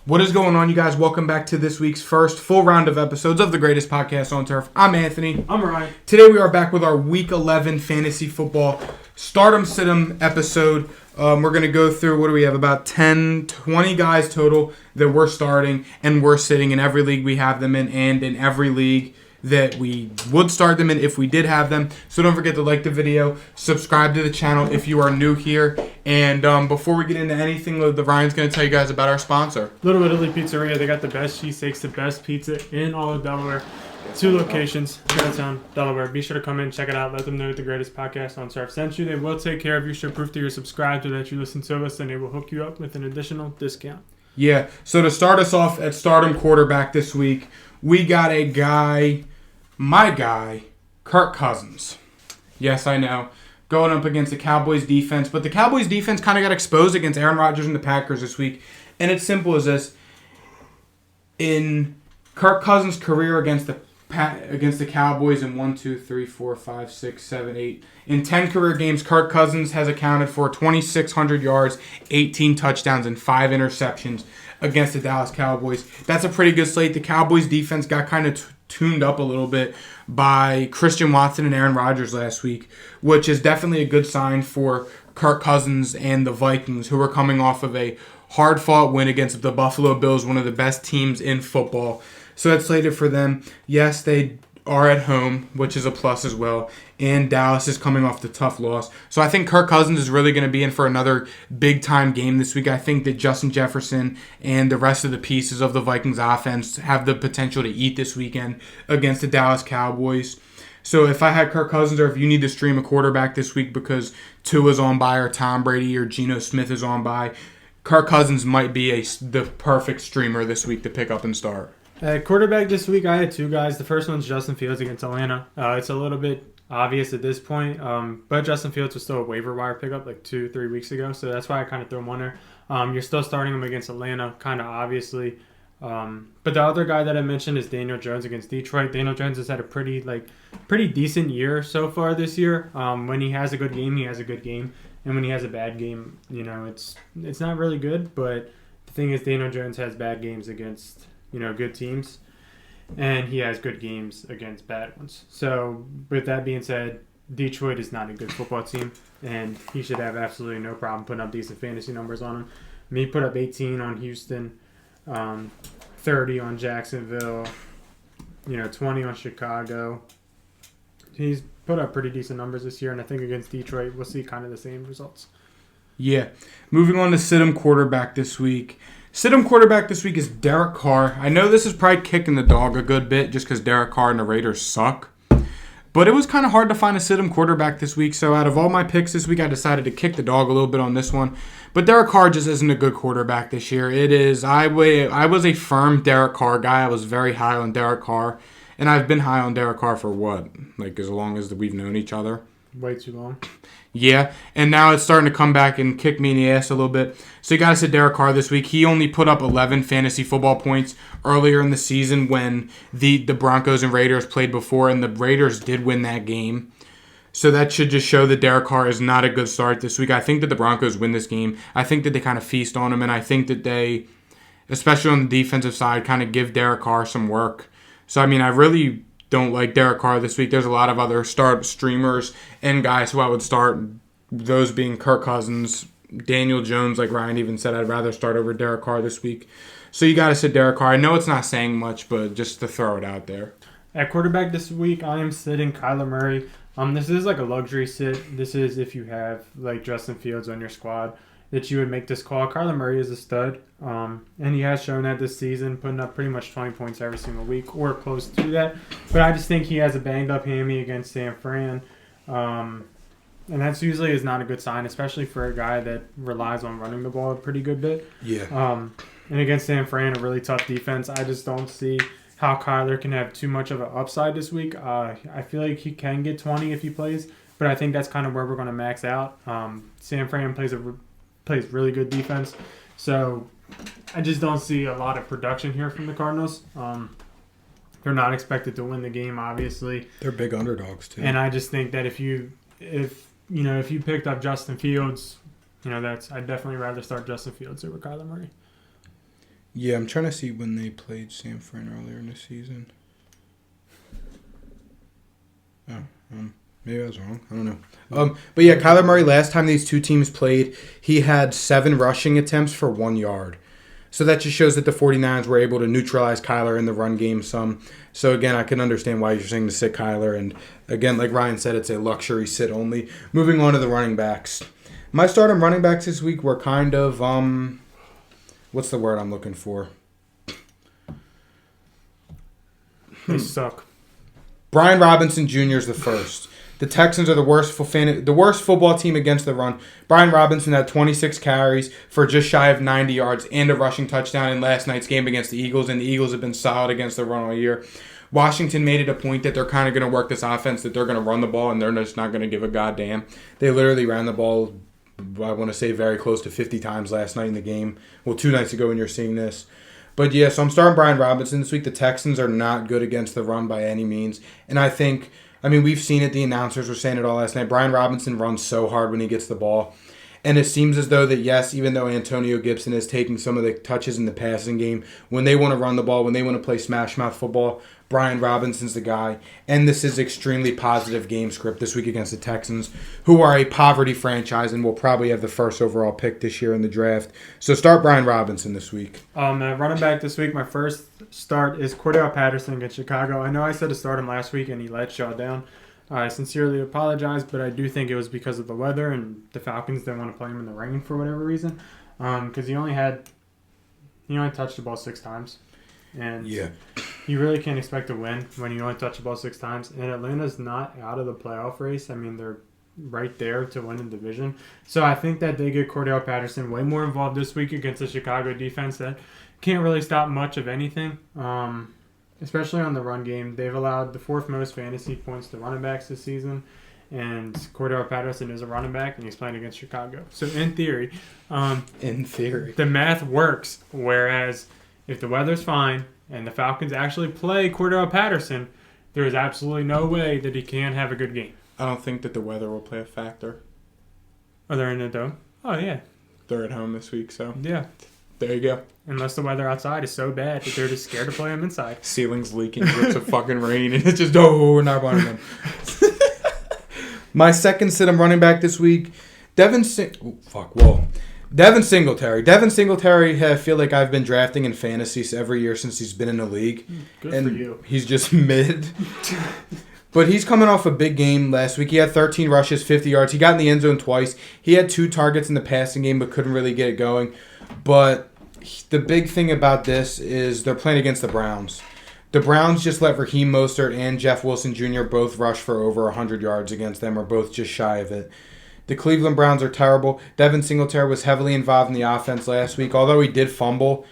What is going on, you guys? Welcome back to this week's first full round of episodes of the greatest podcast on turf. I'm Anthony. I'm Ryan. Today we are back with our Week 11 Fantasy Football Stardom Situm episode. We're going to go through, what do we have, about 10, 20 guys total that we're starting and we're sitting in every league we have them in and in every league that we would start them in if we did have them. So don't forget to like the video, subscribe to the channel if you are new here. And before we get into anything, Ryan's going to tell you guys about our sponsor. Little Italy Pizzeria. They got the best cheesesteaks, the best pizza in all of Delaware. 2 locations, Middletown, Delaware. Be sure to come in, check it out. Let them know the greatest podcast on surf sent you. They will take care of you. Show proof that you're subscribed or that you listen to us, and they will hook you up with an additional discount. Yeah, so to start us off at Stardom Quarterback this week, we got a guy, my guy, Kirk Cousins. Yes, I know. Going up against the Cowboys defense. But the Cowboys defense kind of got exposed against Aaron Rodgers and the Packers this week. And it's simple as this. In Kirk Cousins' career against the Cowboys in 1, 2, 3, 4, 5, 6, 7, 8. In 10 career games, Kirk Cousins has accounted for 2,600 yards, 18 touchdowns, and 5 interceptions against the Dallas Cowboys. That's a pretty good slate. The Cowboys defense got kind of tuned up a little bit by Christian Watson and Aaron Rodgers last week, which is definitely a good sign for Kirk Cousins and the Vikings, who are coming off of a hard-fought win against the Buffalo Bills, one of the best teams in football. So that's slated for them. Yes, they are at home, which is a plus as well. And Dallas is coming off the tough loss. So I think Kirk Cousins is really going to be in for another big-time game this week. I think that Justin Jefferson and the rest of the pieces of the Vikings offense have the potential to eat this weekend against the Dallas Cowboys. So if I had Kirk Cousins, or if you need to stream a quarterback this week because Tua's on bye or Tom Brady or Geno Smith is on bye, Kirk Cousins might be the perfect streamer this week to pick up and start. At quarterback this week, I had 2 guys. The first one's Justin Fields against Atlanta. It's a little bit obvious at this point, but Justin Fields was still a waiver wire pickup like 2-3 weeks ago, so that's why I kind of threw him on there. You're still starting him against Atlanta, kind of obviously. But the other guy that I mentioned is Daniel Jones against Detroit. Daniel Jones has had a pretty decent year so far this year. When he has a good game, he has a good game. And when he has a bad game, it's not really good. But the thing is, Daniel Jones has bad games against good teams, and he has good games against bad ones. So with that being said, Detroit is not a good football team, and he should have absolutely no problem putting up decent fantasy numbers on him. He put up 18 on Houston, 30 on Jacksonville, 20 on Chicago. He's put up pretty decent numbers this year, and I think against Detroit, we'll see kind of the same results. Yeah. Moving on to Situm quarterback this week. Situm quarterback this week is Derek Carr. I know this is probably kicking the dog a good bit just because Derek Carr and the Raiders suck. But it was kind of hard to find a Situm quarterback this week. So out of all my picks this week, I decided to kick the dog a little bit on this one. But Derek Carr just isn't a good quarterback this year. It is. I was a firm Derek Carr guy. I was very high on Derek Carr. And I've been high on Derek Carr for what? Like as long as we've known each other? Way too long. Yeah, and now it's starting to come back and kick me in the ass a little bit. So you got to sit Derek Carr this week. He only put up 11 fantasy football points earlier in the season when the Broncos and Raiders played before, and the Raiders did win that game. So that should just show that Derek Carr is not a good start this week. I think that the Broncos win this game. I think that they kind of feast on him, and I think that they, especially on the defensive side, kind of give Derek Carr some work. So, I mean, I really don't like Derek Carr this week. There's a lot of other start streamers and guys who I would start, those being Kirk Cousins, Daniel Jones, like Ryan even said, I'd rather start over Derek Carr this week. So you got to sit Derek Carr. I know it's not saying much, but just to throw it out there. At quarterback this week, I am sitting Kyler Murray. This is like a luxury sit. This is if you have like Justin Fields on your squad that you would make this call. Kyler Murray is a stud, and he has shown that this season, putting up pretty much 20 points every single week or close to that. But I just think he has a banged-up hammy against San Fran, and that's usually is not a good sign, especially for a guy that relies on running the ball a pretty good bit. Yeah. And against San Fran, a really tough defense. I just don't see how Kyler can have too much of an upside this week. I feel like he can get 20 if he plays, but I think that's kind of where we're going to max out. San Fran plays really good defense. So I just don't see a lot of production here from the Cardinals. They're not expected to win the game, obviously. They're big underdogs too. And I just think that if you picked up Justin Fields, I'd definitely rather start Justin Fields over Kyler Murray. Yeah, I'm trying to see when they played San Fran earlier in the season. Oh, maybe I was wrong. I don't know. But yeah, Kyler Murray, last time these two teams played, he had 7 rushing attempts for 1 yard. So that just shows that the 49ers were able to neutralize Kyler in the run game some. So again, I can understand why you're saying to sit Kyler. And again, like Ryan said, it's a luxury sit only. Moving on to the running backs. My stardom running backs this week were kind of, what's the word I'm looking for? They suck. Brian Robinson Jr. is the first. The Texans are the worst football team against the run. Brian Robinson had 26 carries for just shy of 90 yards and a rushing touchdown in last night's game against the Eagles, and the Eagles have been solid against the run all year. Washington made it a point that they're kind of going to work this offense, that they're going to run the ball, and they're just not going to give a goddamn. They literally ran the ball, I want to say, very close to 50 times last night in the game. Well, 2 nights ago when you're seeing this. But yeah, so I'm starting Brian Robinson this week. The Texans are not good against the run by any means. And I think, we've seen it. The announcers were saying it all last night. Brian Robinson runs so hard when he gets the ball. And it seems as though that, yes, even though Antonio Gibson is taking some of the touches in the passing game, when they want to run the ball, when they want to play smash mouth football, Brian Robinson's the guy. And this is extremely positive game script this week against the Texans, who are a poverty franchise and will probably have the first overall pick this year in the draft. So start Brian Robinson this week. Running back this week, my first start is Cordell Patterson against Chicago. I know I said to start him last week and he let y'all down. I sincerely apologize, but I do think it was because of the weather and the Falcons didn't want to play him in the rain for whatever reason. Because he only touched the ball 6 times. And yeah, you really can't expect to win when you only touch the ball 6 times. And Atlanta's not out of the playoff race. They're right there to win the division. So I think that they get Cordell Patterson way more involved this week against the Chicago defense that can't really stop much of anything. Especially on the run game. They've allowed the 4th most fantasy points to running backs this season. And Cordell Patterson is a running back, and he's playing against Chicago. So in theory, the math works. Whereas if the weather's fine and the Falcons actually play Cordell Patterson, there is absolutely no way that he can't have a good game. I don't think that the weather will play a factor. Are they in the dome? Oh, yeah. They're at home this week, so yeah. There you go. Unless the weather outside is so bad that they're just scared to play them inside. Ceiling's leaking, drips of fucking rain, and it's just, we're not running them. My second sit I'm running back this week, Devin Singletary. Devin Singletary, I feel like I've been drafting in fantasy every year since he's been in the league. Good and for you. He's just mid. But he's coming off a big game last week. He had 13 rushes, 50 yards. He got in the end zone twice. He had 2 targets in the passing game but couldn't really get it going. But the big thing about this is they're playing against the Browns. The Browns just let Raheem Mostert and Jeff Wilson Jr. both rush for over 100 yards against them, or both just shy of it. The Cleveland Browns are terrible. Devin Singletary was heavily involved in the offense last week, although he did fumble.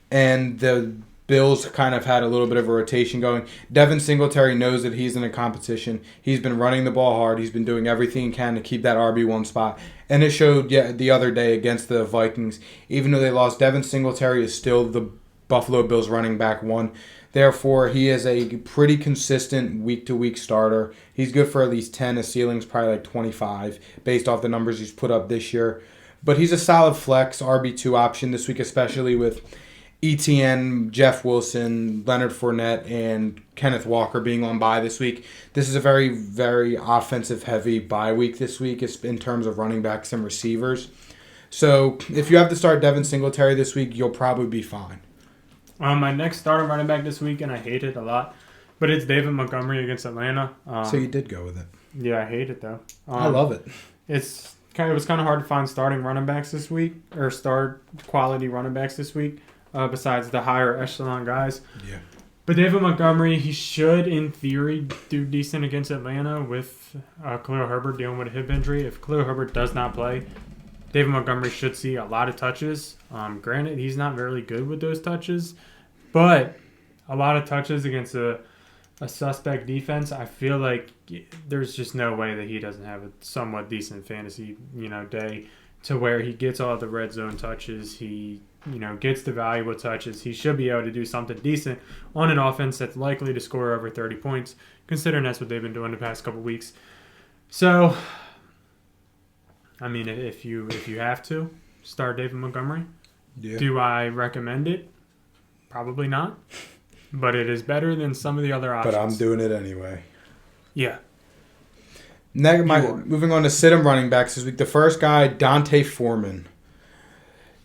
And the Bills kind of had a little bit of a rotation going. Devin Singletary knows that he's in a competition. He's been running the ball hard. He's been doing everything he can to keep that RB1 spot. And it showed the other day against the Vikings. Even though they lost, Devin Singletary is still the Buffalo Bills running back 1. Therefore, he is a pretty consistent week-to-week starter. He's good for at least 10. His ceiling's probably like 25 based off the numbers he's put up this year. But he's a solid flex RB2 option this week, especially with ETN, Jeff Wilson, Leonard Fournette, and Kenneth Walker being on bye this week. This is a very, very offensive-heavy bye week this week in terms of running backs and receivers. So if you have to start Devin Singletary this week, you'll probably be fine. My next starter running back this week, and I hate it a lot, but it's David Montgomery against Atlanta. So you did go with it. Yeah, I hate it, though. I love it. It was kind of hard to find starting running backs this week, or start quality running backs this week. Besides the higher echelon guys. Yeah. But David Montgomery, he should, in theory, do decent against Atlanta with Khalil Herbert dealing with a hip injury. If Khalil Herbert does not play, David Montgomery should see a lot of touches. Granted, he's not very good with those touches, but a lot of touches against a suspect defense, I feel like there's just no way that he doesn't have a somewhat decent fantasy day to where he gets all the red zone touches. He gets the valuable touches. He should be able to do something decent on an offense that's likely to score over 30 points, considering that's what they've been doing the past couple weeks. So, if you have to, start David Montgomery. Yeah. Do I recommend it? Probably not. But it is better than some of the other options. But I'm doing it anyway. Yeah. Moving on to sit-em running backs this week. The first guy, Dante Foreman.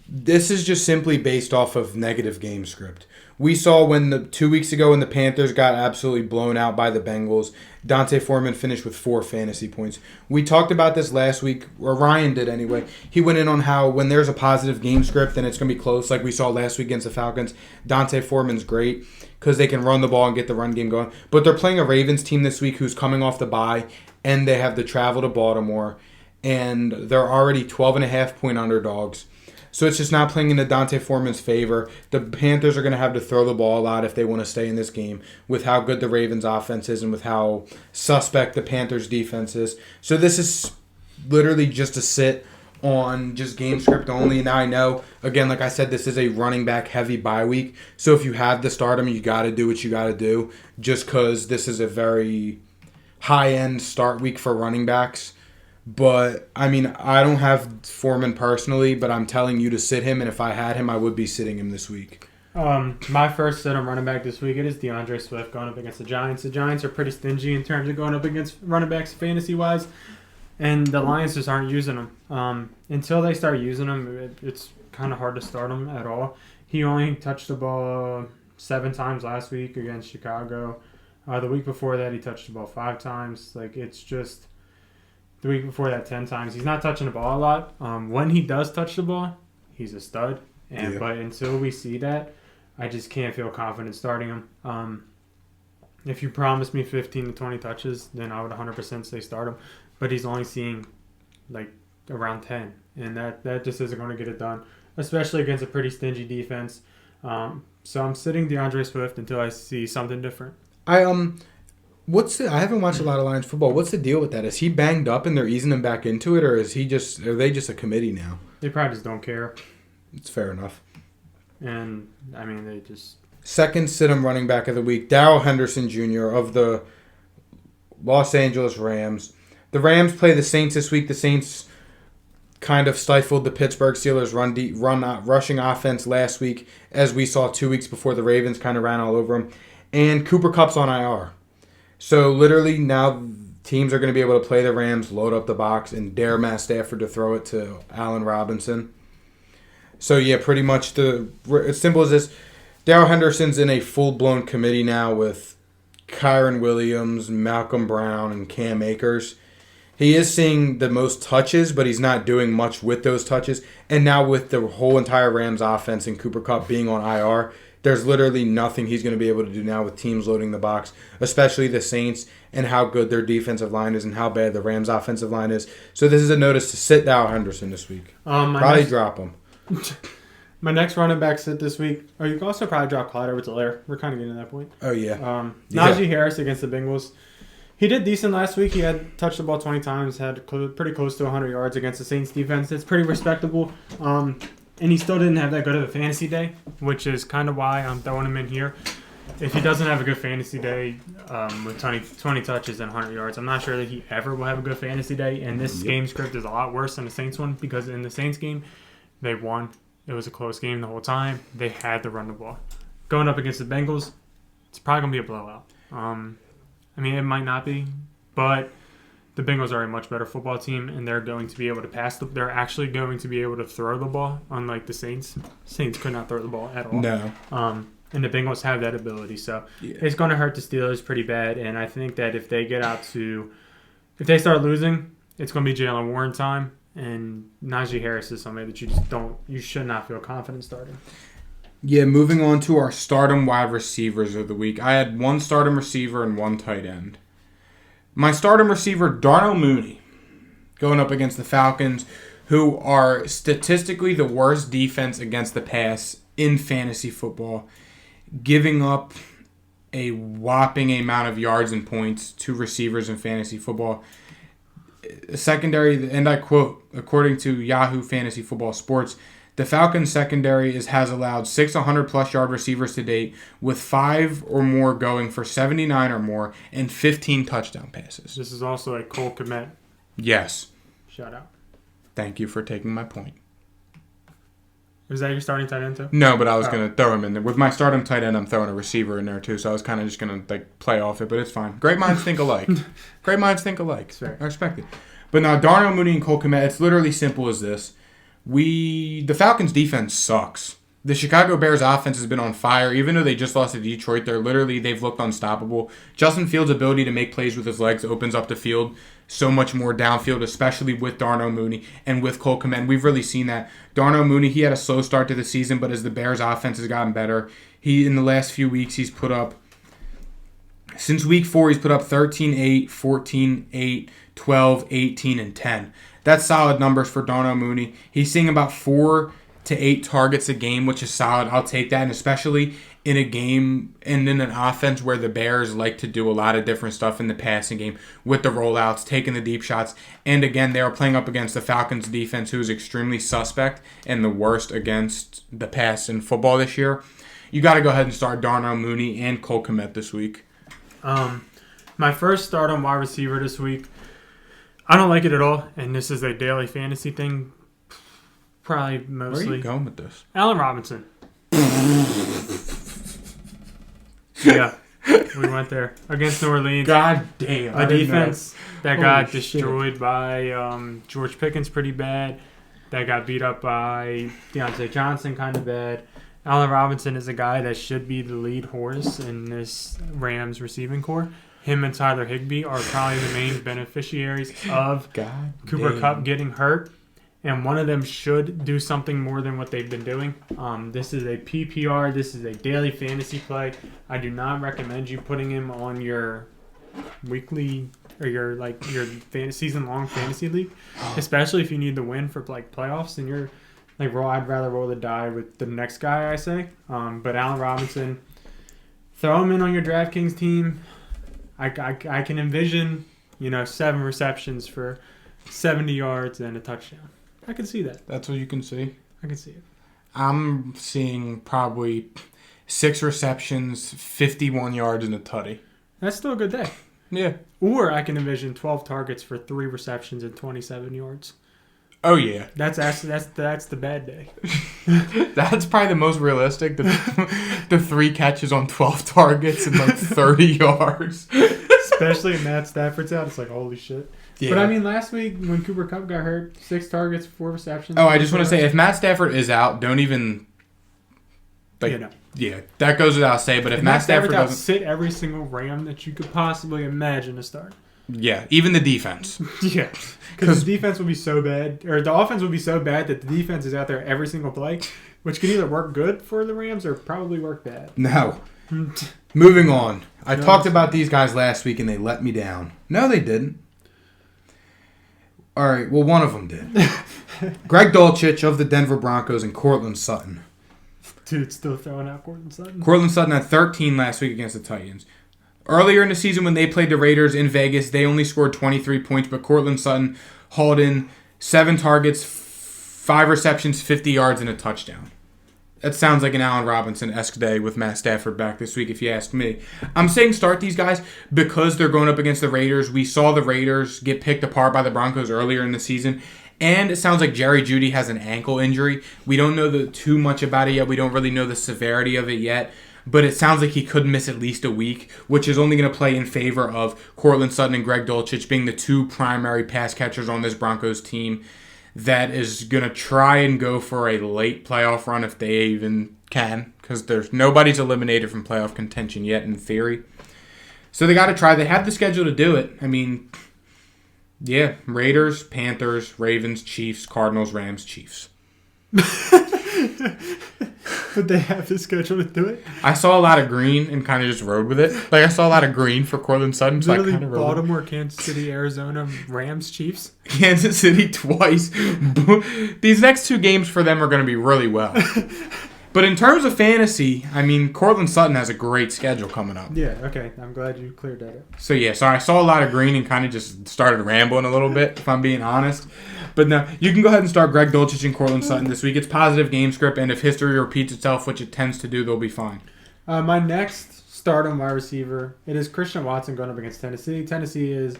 This is just simply based off of negative game script. We saw 2 weeks ago when the Panthers got absolutely blown out by the Bengals, Dante Foreman finished with 4 fantasy points. We talked about this last week, or Ryan did anyway. He went in on how when there's a positive game script and it's going to be close, like we saw last week against the Falcons, Dante Foreman's great because they can run the ball and get the run game going. But they're playing a Ravens team this week who's coming off the bye, and they have to travel to Baltimore, and they're already 12.5-point underdogs. So it's just not playing into Dante Foreman's favor. The Panthers are going to have to throw the ball a lot if they want to stay in this game with how good the Ravens offense is and with how suspect the Panthers defense is. So this is literally just a sit on just game script only. Now I know, again, like I said, this is a running back heavy bye week. So if you have to start him, you got to do what you got to do just because this is a very high-end start week for running backs. But, I mean, I don't have Foreman personally, but I'm telling you to sit him, and if I had him, I would be sitting him this week. My first sit on running back this week, it is DeAndre Swift going up against the Giants. The Giants are pretty stingy in terms of going up against running backs fantasy-wise, and the Lions just aren't using them. Until they start using them, it's kind of hard to start them at all. He only touched the ball 7 times last week against Chicago. The week before that, he touched the ball 5 times. Like, it's just... The week before that, 10 times. He's not touching the ball a lot. When he does touch the ball, he's a stud. But until we see that, I just can't feel confident starting him. If you promise me 15 to 20 touches, then I would 100% say start him. But he's only seeing like around 10, and that just isn't going to get it done, especially against a pretty stingy defense. So I'm sitting DeAndre Swift until I see something different. I haven't watched a lot of Lions football. What's the deal with that? Is he banged up and they're easing him back into it, or are they just a committee now? They probably just don't care. It's fair enough. And I mean, they just... Second sit-em running back of the week, Darrell Henderson Jr. of the Los Angeles Rams. The Rams play the Saints this week. The Saints kind of stifled the Pittsburgh Steelers rushing offense last week, as we saw 2 weeks before the Ravens kind of ran all over them. And Cooper Kupp's on IR. So literally now teams are going to be able to play the Rams, load up the box, and dare Matt Stafford to throw it to Allen Robinson. So yeah, pretty much as simple as this. Darrell Henderson's in a full-blown committee now with Kyron Williams, Malcolm Brown, and Cam Akers. He is seeing the most touches, but he's not doing much with those touches. And now with the whole entire Rams offense and Cooper Kupp being on IR, there's literally nothing he's going to be able to do now with teams loading the box, especially the Saints and how good their defensive line is and how bad the Rams' offensive line is. So this is a notice to sit Darrell Henderson this week. Drop him. My next running back sit this week, or you can also probably drop Clyde Edwards-Helaire. We're kind of getting to that point. Oh, yeah. Najee Harris against the Bengals. He did decent last week. He had touched the ball 20 times, had pretty close to 100 yards against the Saints defense. It's pretty respectable. And he still didn't have that good of a fantasy day, which is kind of why I'm throwing him in here. If he doesn't have a good fantasy day with 20 touches and 100 yards, I'm not sure that he ever will have a good fantasy day. And this game script is a lot worse than the Saints one, because in the Saints game, they won. It was a close game the whole time. They had to run the ball. Going up against the Bengals, it's probably going to be a blowout. I mean, it might not be, but the Bengals are a much better football team, and they're going to be able to pass. They're actually going to be able to throw the ball, unlike the Saints. Saints could not throw the ball at all. No. And the Bengals have that ability, so It's going to hurt the Steelers pretty bad. And I think that if they start losing, it's going to be Jaylen Warren time. And Najee Harris is somebody that you should not feel confident starting. Yeah, moving on to our stardom wide receivers of the week. I had one stardom receiver and one tight end. My stardom receiver, Darnell Mooney, going up against the Falcons, who are statistically the worst defense against the pass in fantasy football, giving up a whopping amount of yards and points to receivers in fantasy football. Secondary, and I quote, according to Yahoo Fantasy Football Sports, the Falcons secondary has allowed 6 100-plus yard receivers to date, with 5 or more going for 79 or more and 15 touchdown passes. This is also a Cole Kmet. Yes. Shout out. Thank you for taking my point. Is that your starting tight end too? No, but I was going to throw him in there. With my starting tight end, I'm throwing a receiver in there too, so I was kind of just going to play off it, but it's fine. Great minds think alike. Great minds think alike. Fair. I respect it. But now, Darnell Mooney and Cole Kmet, it's literally simple as this. The Falcons' defense sucks. The Chicago Bears' offense has been on fire. Even though they just lost to Detroit, they've looked unstoppable. Justin Fields' ability to make plays with his legs opens up the field so much more downfield, especially with Darnell Mooney and with Cole Kmet. We've really seen that. Darnell Mooney, he had a slow start to the season, but as the Bears' offense has gotten better, in the last few weeks, he's put up, since week 4, he's put up 13-8, 14-8, 12, 18, and 10. That's solid numbers for Darnell Mooney. He's seeing about 4 to 8 targets a game, which is solid. I'll take that, and especially in a game and in an offense where the Bears like to do a lot of different stuff in the passing game with the rollouts, taking the deep shots. And again, they are playing up against the Falcons defense, who is extremely suspect and the worst against the pass in football this year. You got to go ahead and start Darnell Mooney and Cole Kmet this week. My first start on wide receiver this week, I don't like it at all, and this is a daily fantasy thing. Probably mostly. Where are you going with this? Allen Robinson. Yeah, we went there against New Orleans. God damn. A defense that got Holy destroyed shit. by George Pickens pretty bad. That got beat up by Deontay Johnson kind of bad. Allen Robinson is a guy that should be the lead horse in this Rams receiving core. Him and Tyler Higbee are probably the main beneficiaries of Cooper Kupp getting hurt. And one of them should do something more than what they've been doing. This is a PPR. This is a daily fantasy play. I do not recommend you putting him on your weekly or your season-long fantasy league, especially if you need the win for playoffs. And you're I'd rather roll the die with the next guy, I say. But Allen Robinson, throw him in on your DraftKings team. I can envision 7 receptions for 70 yards and a touchdown. I can see that. That's what you can see? I can see it. I'm seeing probably 6 receptions, 51 yards, and a tutty. That's still a good day. Yeah. Or I can envision 12 targets for 3 receptions and 27 yards. Oh, yeah. That's the bad day. That's probably the most realistic. The 3 catches on 12 targets and 30 yards. Especially if Matt Stafford's out. It's like, holy shit. Yeah. But, last week when Cooper Kupp got hurt, 6 targets, 4 receptions. Oh, I just want to say, if Matt Stafford is out, don't even... Yeah, that goes without saying. But if Matt Stafford doesn't... sit every single Ram that you could possibly imagine to start. Yeah, even the defense. Yeah. Because the defense will be so bad, or the offense will be so bad that the defense is out there every single play, which can either work good for the Rams or probably work bad. No. Moving on. I talked about these guys last week and they let me down. No, they didn't. All right, well, one of them did. Greg Dulcich of the Denver Broncos and Courtland Sutton. Dude, still throwing out Courtland Sutton. Courtland Sutton had 13 last week against the Titans. Earlier in the season when they played the Raiders in Vegas, they only scored 23 points, but Courtland Sutton hauled in 7 targets, 5 receptions, 50 yards, and a touchdown. That sounds like an Allen Robinson-esque day with Matt Stafford back this week, if you ask me. I'm saying start these guys because they're going up against the Raiders. We saw the Raiders get picked apart by the Broncos earlier in the season. And it sounds like Jerry Jeudy has an ankle injury. We don't know too much about it yet. We don't really know the severity of it yet. But it sounds like he could miss at least a week, which is only going to play in favor of Courtland Sutton and Greg Dulcich being the 2 primary pass catchers on this Broncos team that is going to try and go for a late playoff run if they even can, because nobody's eliminated from playoff contention yet in theory. So they got to try. They have the schedule to do it. Yeah, Raiders, Panthers, Ravens, Chiefs, Cardinals, Rams, Chiefs. But they have the schedule to do it. I saw a lot of green and kind of just rode with it. I saw a lot of green for Courtland Sutton. So Literally I kind of Baltimore, Kansas City, Arizona, Rams, Chiefs. Kansas City twice. These next 2 games for them are going to be really well. But in terms of fantasy, Courtland Sutton has a great schedule coming up. Yeah, okay. I'm glad you cleared that up. So I saw a lot of green and kind of just started rambling a little bit, if I'm being honest. But no, you can go ahead and start Greg Dulcich and Courtland Sutton this week. It's positive game script, and if history repeats itself, which it tends to do, they'll be fine. My next start on wide receiver, it is Christian Watson going up against Tennessee. Tennessee is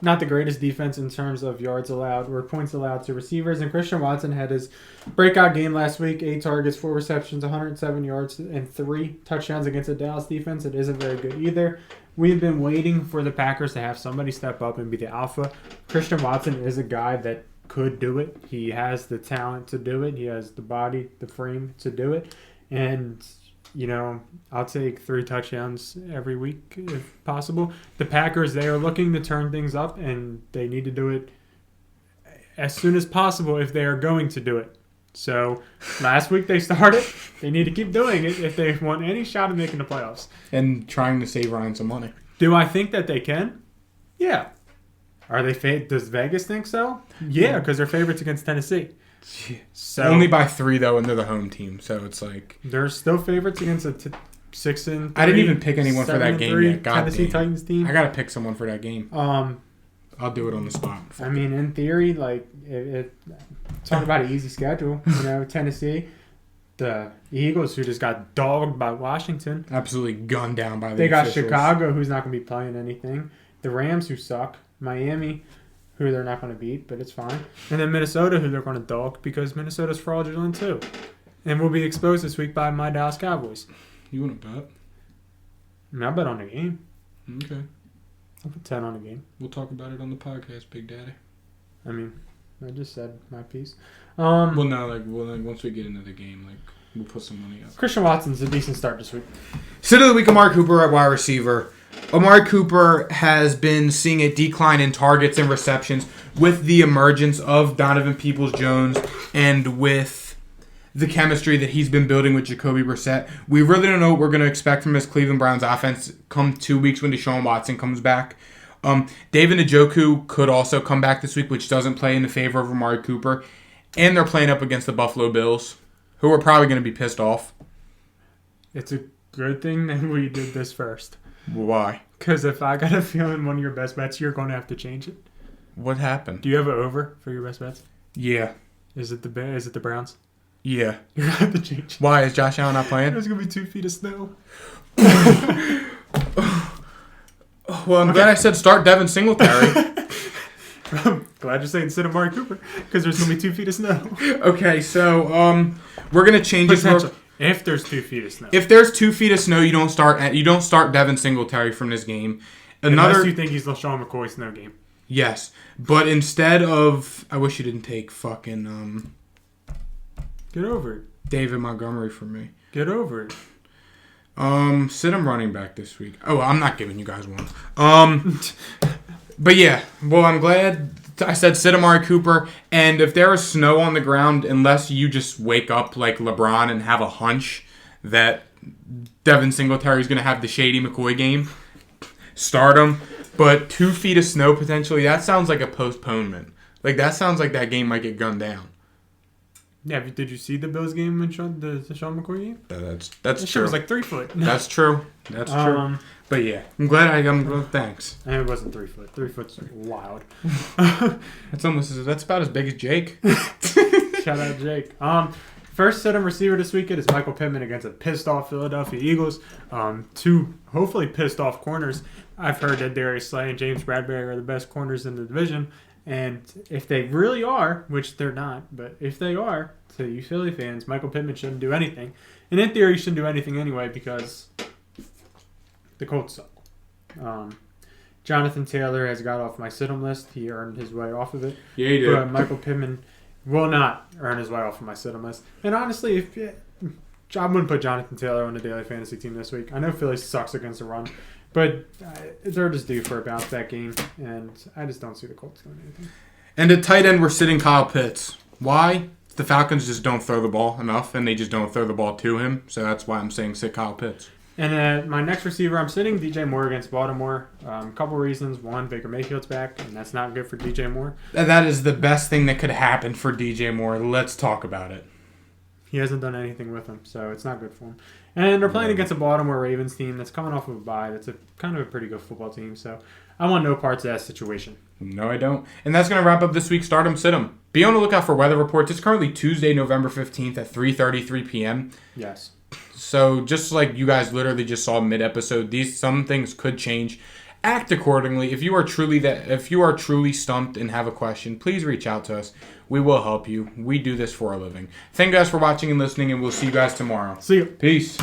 not the greatest defense in terms of yards allowed or points allowed to receivers. And Christian Watson had his breakout game last week, 8 targets, 4 receptions, 107 yards, and 3 touchdowns against the Dallas defense. It isn't very good either. We've been waiting for the Packers to have somebody step up and be the alpha. Christian Watson is a guy that could do it. He has the talent to do it. He has the body, the frame to do it. And I'll take 3 touchdowns every week if possible. The Packers, they are looking to turn things up, and they need to do it as soon as possible if they are going to do it. So last week they started. They need to keep doing it if they want any shot of making the playoffs. And trying to save Ryan some money. Do I think that they can? Yeah. Are they? Does Vegas think so? Yeah, because they're favorites against Tennessee. So only by 3 though, and they're the home team, so it's like they're still favorites against a 6-3. I didn't even pick anyone for that game yet. Tennessee Titans team. I gotta pick someone for that game. I'll do it on the spot. I mean, in theory, like talk about an easy schedule. Tennessee, the Eagles, who just got dogged by Washington, absolutely gunned down by the They got officials. Chicago, who's not going to be playing anything. The Rams, who suck. Miami, who they're not going to beat, but it's fine. And then Minnesota, who they're going to dog because Minnesota's fraudulent too. And will be exposed this week by my Dallas Cowboys. You want to bet? I bet on the game. Okay. I'll put 10 on the game. We'll talk about it on the podcast, Big Daddy. I mean, I just said my piece. Once we get into the game, we'll put some money up. Christian Watson's a decent start this week. Sit of the week, Amari Cooper at wide receiver. Amari Cooper has been seeing a decline in targets and receptions with the emergence of Donovan Peoples-Jones and with the chemistry that he's been building with Jacoby Brissett. We really don't know what we're going to expect from this Cleveland Browns offense come 2 weeks when Deshaun Watson comes back. David Njoku could also come back this week, which doesn't play in the favor of Amari Cooper. And they're playing up against the Buffalo Bills, who are probably going to be pissed off. It's a good thing that we did this first. Why? Because if I got a feeling one of your best bets, you're going to have to change it. What happened? Do you have an over for your best bets? Yeah. Is it the Browns? Yeah. You're going to have to change it. Why? Is Josh Allen not playing? There's going to be 2 feet of snow. Well, I'm glad I said start Devin Singletary. I'm glad you're saying sit Amari Cooper because there's going to be 2 feet of snow. Okay, so we're going to change it. If there's 2 feet of snow. If there's 2 feet of snow, you don't start Devin Singletary from this game. Unless you think he's LaShawn McCoy's snow game. Yes, but instead of, I wish you didn't take fucking Get over it. David Montgomery for me. Get over it. Sit him running back this week. Oh, I'm not giving you guys one. But yeah, well, I'm glad I said sit Amari Cooper. And if there is snow on the ground, unless you just wake up like LeBron and have a hunch that Devin Singletary is going to have the Shady McCoy game, start him. But 2 feet of snow potentially, that sounds like a postponement. That sounds like that game might get gunned down. Yeah, did you see the Bills game and the Sean McCoy game? That's that true. Shit was like 3 foot. That's true. That's true. But yeah, I'm glad thanks. And it wasn't 3 foot. 3 foot's wild. That's about as big as Jake. Shout out Jake. First set of receiver this weekend is Michael Pittman against a pissed off Philadelphia Eagles. 2 hopefully pissed off corners. I've heard that Darius Slay and James Bradbury are the best corners in the division. And if they really are, which they're not, but if they are, to you Philly fans, Michael Pittman shouldn't do anything. And in theory, he shouldn't do anything anyway because the Colts suck. Jonathan Taylor has got off my sit-em list. He earned his way off of it. Yeah, he did. But Michael Pittman will not earn his way off of my sit-em list. And honestly, I wouldn't put Jonathan Taylor on the daily fantasy team this week. I know Philly sucks against the run. But they're just due for a bounce-back game, and I just don't see the Colts doing anything. And at tight end, we're sitting Kyle Pitts. Why? The Falcons just don't throw the ball enough, and they just don't throw the ball to him. So that's why I'm saying sit Kyle Pitts. And my next receiver, I'm sitting DJ Moore against Baltimore. Couple reasons. One, Baker Mayfield's back, and that's not good for DJ Moore. That is the best thing that could happen for DJ Moore. Let's talk about it. He hasn't done anything with him, so it's not good for him. And they're playing against a Baltimore Ravens team that's coming off of a bye. That's a kind of a pretty good football team, so I want no parts of that situation. No, I don't. And that's going to wrap up this week's Start 'em, Sit 'em. Be on the lookout for weather reports. It's currently Tuesday, November 15th at 3:33 p.m. Yes. So just like you guys literally just saw mid-episode, some things could change. act accordingly. If you are truly stumped and have a question, please reach out to us. We will help you. We do this for a living. Thank you guys for watching and listening, and we'll see you guys tomorrow. See you. Peace.